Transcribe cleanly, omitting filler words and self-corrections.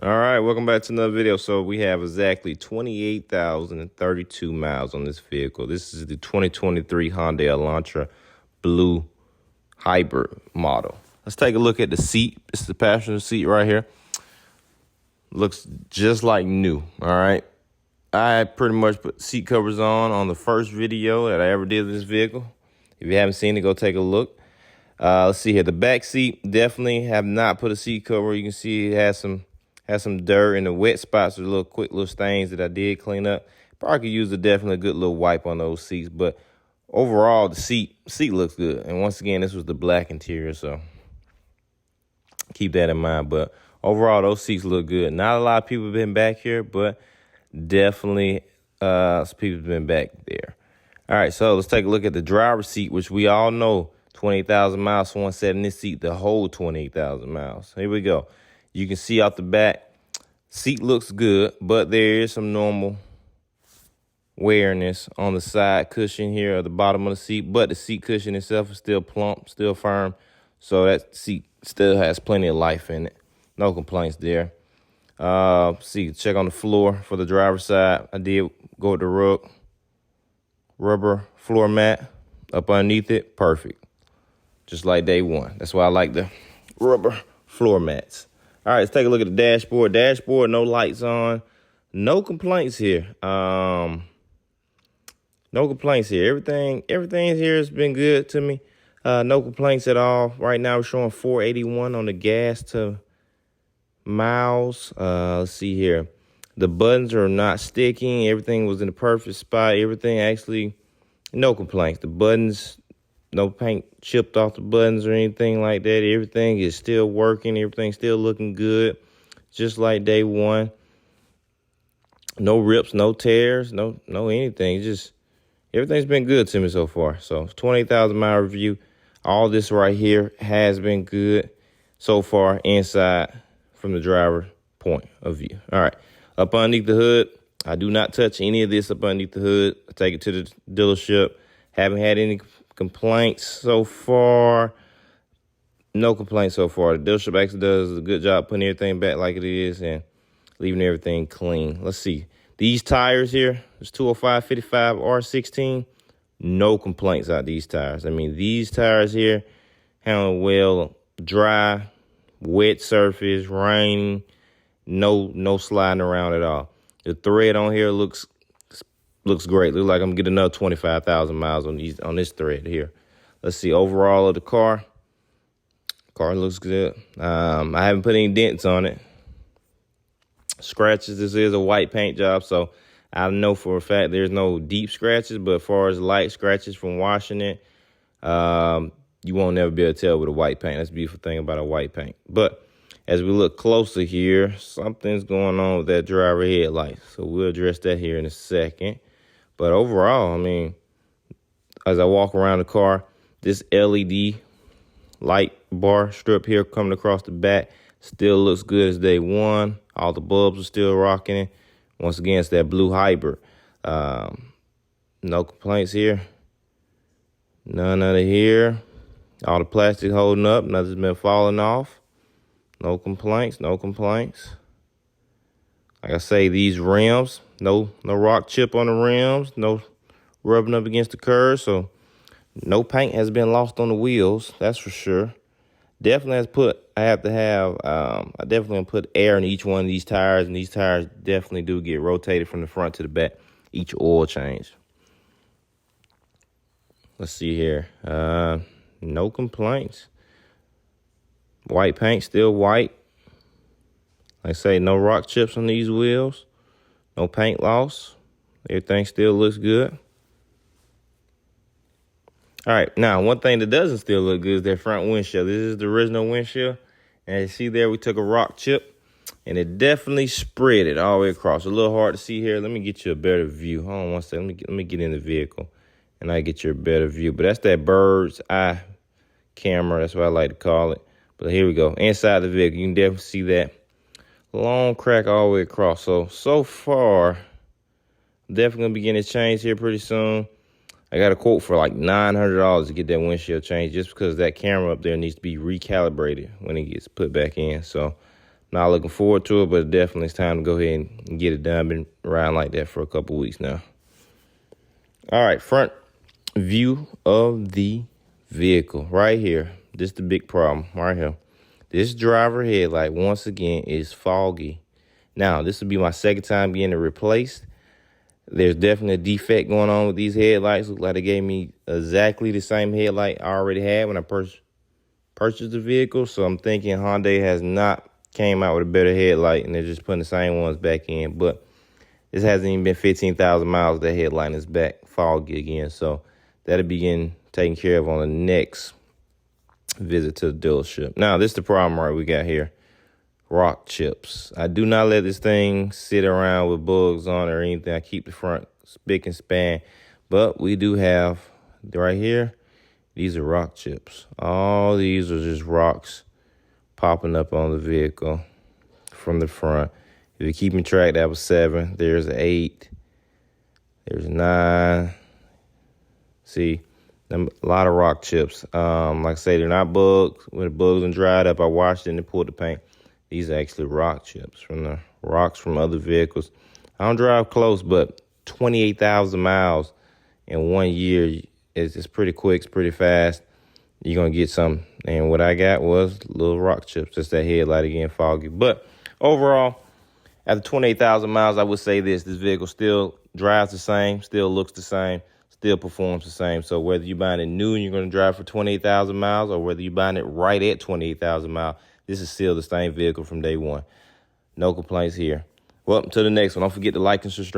All right, welcome back to another video. So we have exactly 28,032 miles on this vehicle. This is the 2023 Hyundai Elantra Blue Hybrid model. Let's take a look at the seat. This is the passenger seat right here. Looks just like new, all right? I pretty much put seat covers on the first video that I ever did with this vehicle. If you haven't seen it, go take a look. Let's see here. The back seat, definitely have not put a seat cover. You can see it has some dirt in the wet spots. There's quick little stains that I did clean up. Probably could use definitely a good little wipe on those seats, but overall the seat looks good. And once again, this was the black interior, so keep that in mind. But overall, those seats look good. Not a lot of people have been back here, but definitely some people have been back there. All right, so let's take a look at the driver's seat, which we all know 28,000 miles. Someone sat in this seat the whole 28,000 miles. Here we go. You can see out the back, seat looks good, but there is some normal wearness on the side cushion here at the bottom of the seat, but the seat cushion itself is still plump, still firm, so that seat still has plenty of life in it. No complaints there. See, check on the floor for the driver's side. I did go with the rubber floor mat up underneath it. Perfect. Just like day one. That's why I like the rubber floor mats. All right, let's take a look at the dashboard. Dashboard, no lights on. No complaints here. No complaints here. Everything here has been good to me. No complaints at all. Right now we're showing 481 on the gas to miles. Let's see here. The buttons are not sticking. Everything was in the perfect spot. Everything actually, no complaints. The buttons, no paint chipped off the buttons or anything like that. Everything is still working. Everything's still looking good, just like day one. No rips, no tears, no anything. Just everything's been good to me so far. So 20,000 mile review. All this right here has been good so far inside from the driver point of view. All right, up underneath the hood, I do not touch any of this up underneath the hood. I take it to the dealership. Haven't had any complaints so far. No complaints so far. The dealership actually does a good job putting everything back like it is and leaving everything clean. Let's see. These tires here, it's 205 55 R16. No complaints out these tires. I mean, these tires here handle well, dry, wet surface, rain, no sliding around at all. The thread on here looks great. Looks like I'm getting another 25,000 miles on this thread here. Let's see, overall of the car. Car looks good. I haven't put any dents on it. Scratches, this is a white paint job, so I know for a fact there's no deep scratches, but as far as light scratches from washing it, you won't never be able to tell with a white paint. That's the beautiful thing about a white paint. But as we look closer here, something's going on with that driver headlight, so we'll address that here in a second. But overall, I mean, as I walk around the car, this LED light bar strip here coming across the back still looks good as day one. All the bulbs are still rocking it. Once again, it's that blue hybrid. No complaints here. None under here. All the plastic holding up. Nothing's been falling off. No complaints. No complaints. Like I say, these rims, no rock chip on the rims, no rubbing up against the curb, so no paint has been lost on the wheels, that's for sure. Definitely I definitely put air in each one of these tires, and these tires definitely do get rotated from the front to the back, each oil change. Let's see here. No complaints. White paint, still white. Like I say, no rock chips on these wheels. No paint loss. Everything still looks good. All right, now one thing that doesn't still look good is that front windshield. This is the original windshield. And you see there, we took a rock chip and it definitely spread it all the way across. A little hard to see here. Let me get you a better view. Hold on one second. Let me get in the vehicle and I get you a better view. But that's that bird's eye camera. That's what I like to call it. But here we go. Inside the vehicle, you can definitely see that long crack all the way across. So far, definitely gonna be getting it changed here pretty soon. I got a quote for like $900 to get that windshield changed just because that camera up there needs to be recalibrated when it gets put back in. So Not looking forward to it, but definitely it's time to go ahead and get it done. I've been riding like that for a couple weeks now. All right, front view of the vehicle right here. This is the big problem right here. This driver headlight, once again, is foggy. Now, this will be my second time getting it replaced. There's definitely a defect going on with these headlights. Look like they gave me exactly the same headlight I already had when I purchased the vehicle. So I'm thinking Hyundai has not came out with a better headlight and they're just putting the same ones back in. But this hasn't even been 15,000 miles. The headlight is back foggy again. So that'll be getting taken care of on the next visit to the dealership. Now, this is the problem right we got here. Rock chips. I do not let this thing sit around with bugs on it or anything. I keep the front spick and span. But we do have right here, these are rock chips. All these are just rocks popping up on the vehicle from the front. If you're keeping track, that was 7. There's 8. There's 9. See, a lot of rock chips. Like I say, they're not bugs. When the bugs are dried up, I washed it and pulled the paint. These are actually rock chips from the rocks from other vehicles. I don't drive close, but 28,000 miles in 1 year is pretty quick. It's pretty fast. You're going to get some. And what I got was little rock chips. Just that headlight again, foggy. But overall, after 28,000 miles, I would say this vehicle still drives the same, still looks the same, still performs the same. So whether you're buying it new and you're going to drive for 28,000 miles or whether you're buying it right at 28,000 miles, this is still the same vehicle from day one. No complaints here. Well, until the next one, don't forget to like and subscribe.